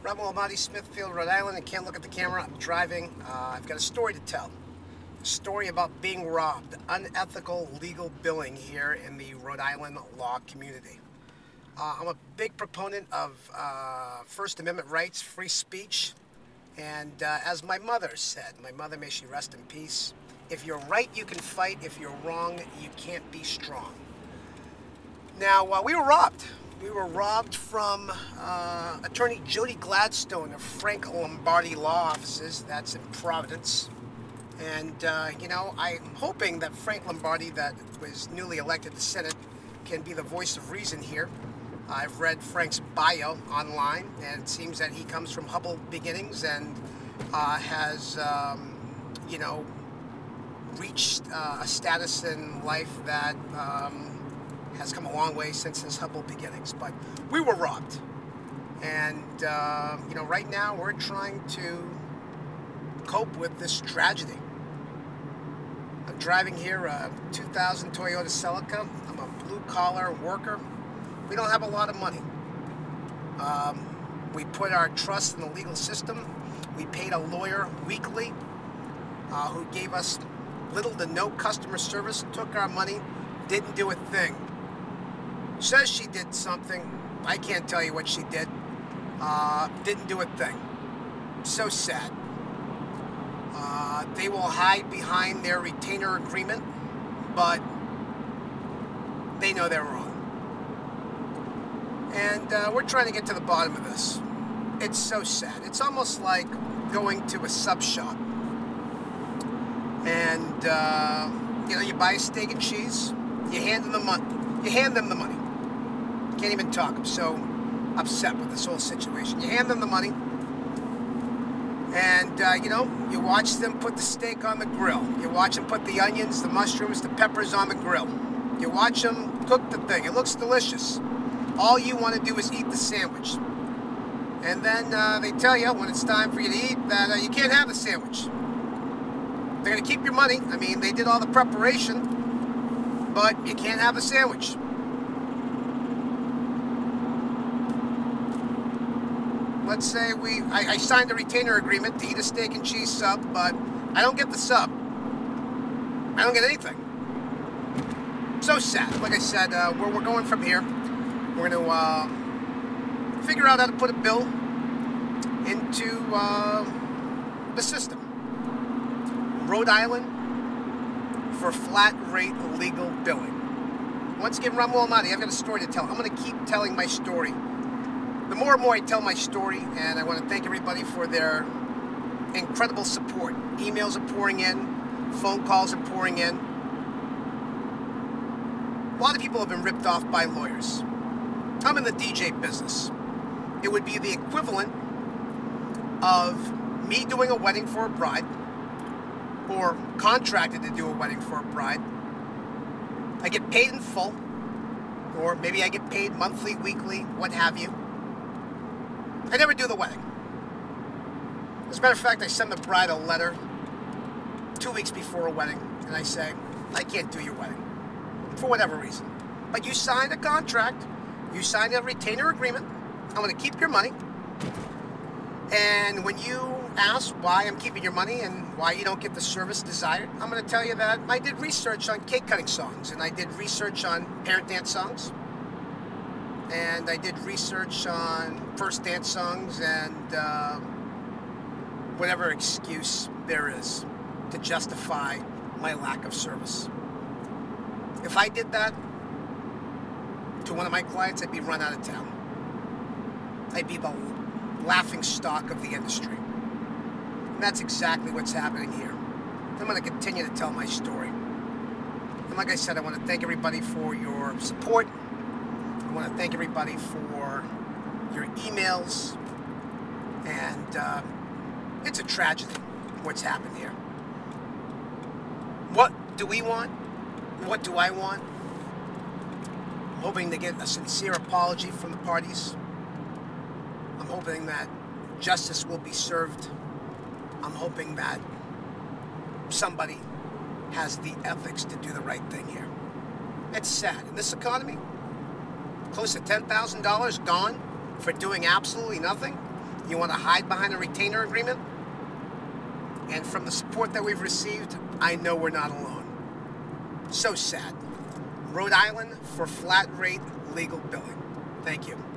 Rebel Almighty, Smithfield, Rhode Island. I can't look at the camera. I'm driving. I've got a story to tell. A story about being robbed. Unethical legal billing here in the Rhode Island law community. I'm a big proponent of First Amendment rights, free speech. And as my mother said, my mother, may she rest in peace, if you're right, you can fight. If you're wrong, you can't be strong. Now, we were robbed. We were robbed from attorney Jody Gladstone of Frank Lombardi Law Offices. That's in Providence. And, you know, I'm hoping that Frank Lombardi, that was newly elected to the Senate, can be the voice of reason here. I've read Frank's bio online, and it seems that he comes from humble beginnings and has, you know, reached a status in life that has come a long way since his humble beginnings. But we were robbed. And, you know, right now we're trying to cope with this tragedy. I'm driving here a 2000 Toyota Celica. I'm a blue-collar worker. We don't have a lot of money. We put our trust in the legal system. We paid a lawyer weekly who gave us little to no customer service, took our money, didn't do a thing. Says she did something. I can't tell you what she did. Didn't do a thing. So sad. They will hide behind their retainer agreement, but they know they're wrong. And we're trying to get to the bottom of this. It's so sad. It's almost like going to a sub shop. And, you know, you buy a steak and cheese, you hand them the money. You hand them the money. Can't even talk. I'm so upset with this whole situation. You hand them the money, and, you know, you watch them put the steak on the grill. You watch them put the onions, the mushrooms, the peppers on the grill. You watch them cook the thing. It looks delicious. All you want to do is eat the sandwich. And then they tell you when it's time for you to eat that you can't have the sandwich. They're going to keep your money. I mean, they did all the preparation, but you can't have the sandwich. Let's say I signed a retainer agreement to eat a steak and cheese sub, but I don't get the sub. I don't get anything. So sad. Like I said, where we're going from here, we're going to figure out how to put a bill into the system. Rhode Island for flat rate legal billing. Once again, Ram Almighty, I've got a story to tell. I'm going to keep telling my story. The more and more I tell my story, and I want to thank everybody for their incredible support. Emails are pouring in, phone calls are pouring in. A lot of people have been ripped off by lawyers. I'm in the DJ business. It would be the equivalent of me doing a wedding for a bride, or contracted to do a wedding for a bride. I get paid in full, or maybe I get paid monthly, weekly, what have you. I never do the wedding. As a matter of fact, I send the bride a letter 2 weeks before a wedding, and I say, I can't do your wedding, for whatever reason. But you signed a contract, you signed a retainer agreement, I'm going to keep your money, and when you ask why I'm keeping your money and why you don't get the service desired, I'm going to tell you that I did research on cake cutting songs, and I did research on parent dance songs, and I did research on first dance songs, and whatever excuse there is to justify my lack of service. If I did that to one of my clients, I'd be run out of town. I'd be the laughing stock of the industry. And that's exactly what's happening here. I'm going to continue to tell my story. And like I said, I want to thank everybody for your support. I want to thank everybody for your emails. And it's a tragedy what's happened here. What do we want? What do I want? I'm hoping to get a sincere apology from the parties. I'm hoping that justice will be served. I'm hoping that somebody has the ethics to do the right thing here. It's sad. In this economy, close to $10,000 gone for doing absolutely nothing. You want to hide behind a retainer agreement? And from the support that we've received, I know we're not alone. So sad. Rhode Island for flat rate legal billing. Thank you.